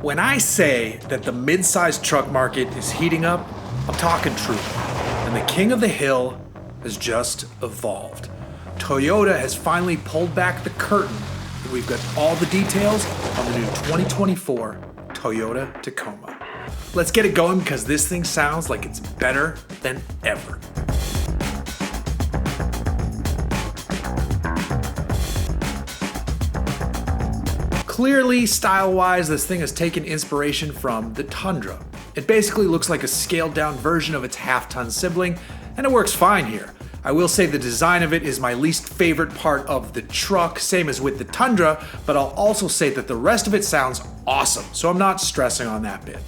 When I say that the mid-size truck market is heating up, I'm talking truth. And the king of the hill has just evolved. Toyota has finally pulled back the curtain, and we've got all the details on the new 2024 Toyota Tacoma. Let's get it going because this thing sounds like it's better than ever. Clearly, style-wise, this thing has taken inspiration from the Tundra. It basically looks like a scaled-down version of its half-ton sibling, and it works fine here. I will say the design of it is my least favorite part of the truck, same as with the Tundra, but I'll also say that the rest of it sounds awesome, so I'm not stressing on that bit.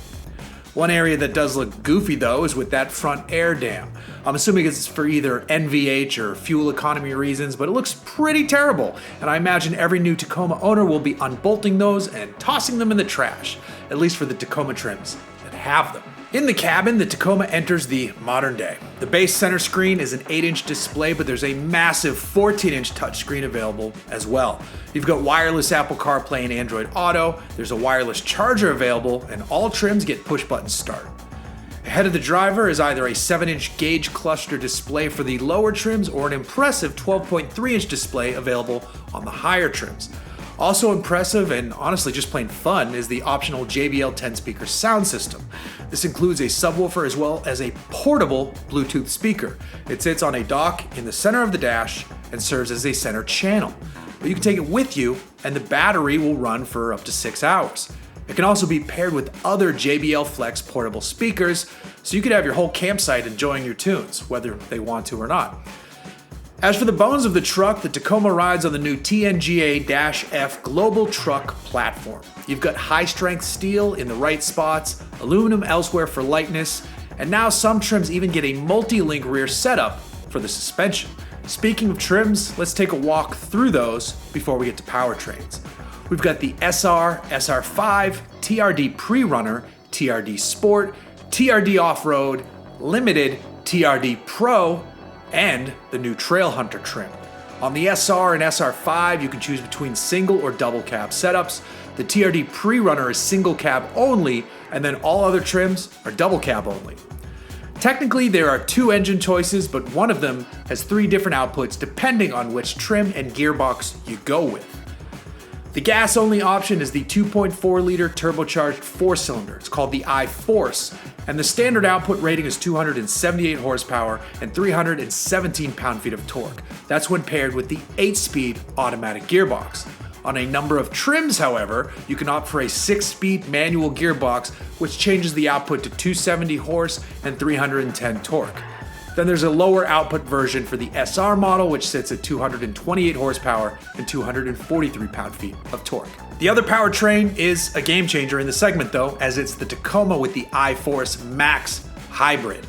One area that does look goofy though is with that front air dam. I'm assuming it's for either NVH or fuel economy reasons, but it looks pretty terrible, and I imagine every new Tacoma owner will be unbolting those and tossing them in the trash, at least for the Tacoma Trims that have them. In the cabin, the Tacoma enters the modern day. The base center screen is an 8-inch display, but there's a massive 14-inch touchscreen available as well. You've got wireless Apple CarPlay and Android Auto, there's a wireless charger available, and all trims get push-button start. Ahead of the driver is either a 7-inch gauge cluster display for the lower trims or an impressive 12.3-inch display available on the higher trims. Also impressive and honestly just plain fun is the optional JBL 10-speaker sound system. This includes a subwoofer as well as a portable Bluetooth speaker. It sits on a dock in the center of the dash and serves as a center channel. But you can take it with you and the battery will run for up to 6 hours. It can also be paired with other JBL Flex portable speakers, so you could have your whole campsite enjoying your tunes, whether they want to or not. As for the bones of the truck, the Tacoma rides on the new TNGA-F Global Truck platform. You've got high-strength steel in the right spots, aluminum elsewhere for lightness, and now some trims even get a multi-link rear setup for the suspension. Speaking of trims, let's take a walk through those before we get to powertrains. We've got the SR, SR5, TRD Pre-Runner, TRD Sport, TRD Off-Road, Limited, TRD Pro, and the new Trailhunter trim. On the SR and SR5, you can choose between single or double cab setups. The TRD Pre-Runner is single cab only, and then all other trims are double cab only. Technically, there are 2 engine choices, but one of them has 3 different outputs depending on which trim and gearbox you go with. The gas-only option is the 2.4-liter turbocharged 4-cylinder. It's called the I-Force, and the standard output rating is 278 horsepower and 317 pound-feet of torque. That's when paired with the 8-speed automatic gearbox. On a number of trims, however, you can opt for a 6-speed manual gearbox, which changes the output to 270 horse and 310 torque. Then there's a lower output version for the SR model, which sits at 228 horsepower and 243 pound-feet of torque. The other powertrain is a game changer in the segment though, as it's the Tacoma with the I-Force Max Hybrid.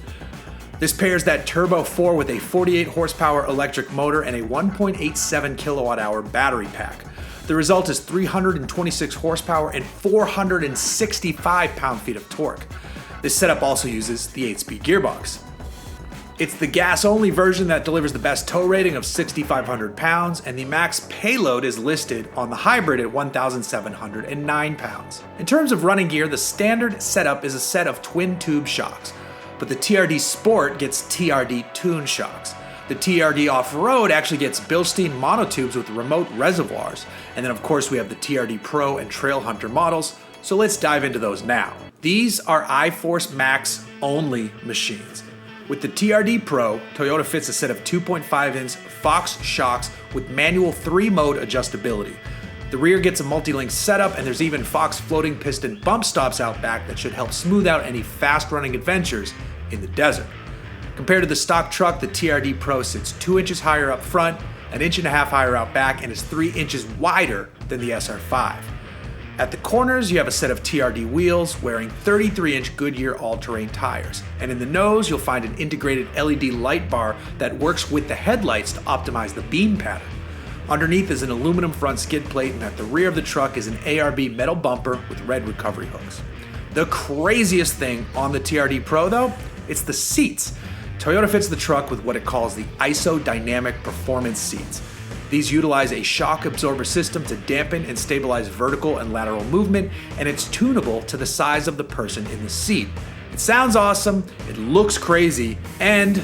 This pairs that Turbo 4 with a 48 horsepower electric motor and a 1.87 kilowatt hour battery pack. The result is 326 horsepower and 465 pound-feet of torque. This setup also uses the 8-speed gearbox. It's the gas-only version that delivers the best tow rating of 6,500 pounds, and the max payload is listed on the hybrid at 1,709 pounds. In terms of running gear, the standard setup is a set of twin-tube shocks, but the TRD Sport gets TRD Tune shocks. The TRD Off-Road actually gets Bilstein monotubes with remote reservoirs, and then of course we have the TRD Pro and Trailhunter models, so let's dive into those now. These are I-Force Max only machines. With the TRD Pro, Toyota fits a set of 2.5-inch Fox shocks with manual 3-mode adjustability. The rear gets a multi-link setup, and there's even Fox floating piston bump stops out back that should help smooth out any fast-running adventures in the desert. Compared to the stock truck, the TRD Pro sits 2 inches higher up front, 1.5 inches higher out back, and is 3 inches wider than the SR5. At the corners, you have a set of TRD wheels wearing 33-inch Goodyear all-terrain tires. And in the nose, you'll find an integrated LED light bar that works with the headlights to optimize the beam pattern. Underneath is an aluminum front skid plate, and at the rear of the truck is an ARB metal bumper with red recovery hooks. The craziest thing on the TRD Pro, though, it's the seats. Toyota fits the truck with what it calls the ISO Dynamic Performance seats. These utilize a shock absorber system to dampen and stabilize vertical and lateral movement, and it's tunable to the size of the person in the seat. It sounds awesome, it looks crazy, and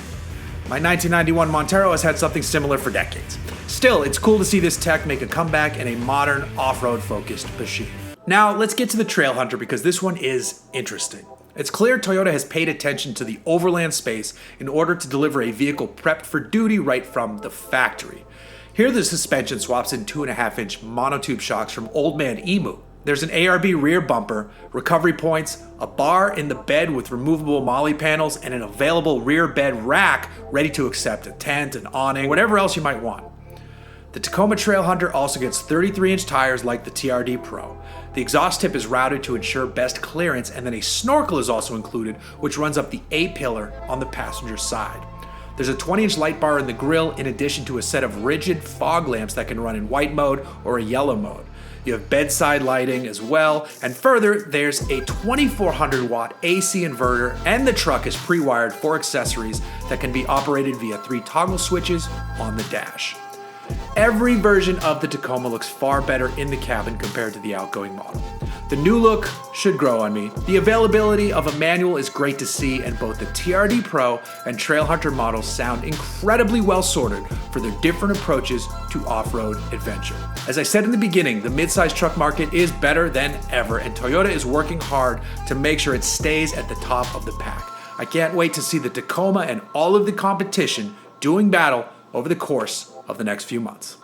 my 1991 Montero has had something similar for decades. Still, it's cool to see this tech make a comeback in a modern, off-road focused machine. Now, let's get to the Trailhunter because this one is interesting. It's clear Toyota has paid attention to the overland space in order to deliver a vehicle prepped for duty right from the factory. Here the suspension swaps in 2.5-inch monotube shocks from Old Man Emu. There's an ARB rear bumper, recovery points, a bar in the bed with removable MOLLE panels, and an available rear bed rack ready to accept a tent, an awning, whatever else you might want. The Tacoma Trailhunter also gets 33-inch tires like the TRD Pro. The exhaust tip is routed to ensure best clearance, and then a snorkel is also included, which runs up the A-pillar on the passenger side. There's a 20-inch light bar in the grille in addition to a set of rigid fog lamps that can run in white mode or a yellow mode. You have bedside lighting as well, and further, there's a 2400 watt AC inverter, and the truck is pre-wired for accessories that can be operated via 3 toggle switches on the dash. Every version of the Tacoma looks far better in the cabin compared to the outgoing model. The new look should grow on me. The availability of a manual is great to see, and both the TRD Pro and Trailhunter models sound incredibly well sorted for their different approaches to off-road adventure. As I said in the beginning, the midsize truck market is better than ever, and Toyota is working hard to make sure it stays at the top of the pack. I can't wait to see the Tacoma and all of the competition doing battle over the course of the next few months.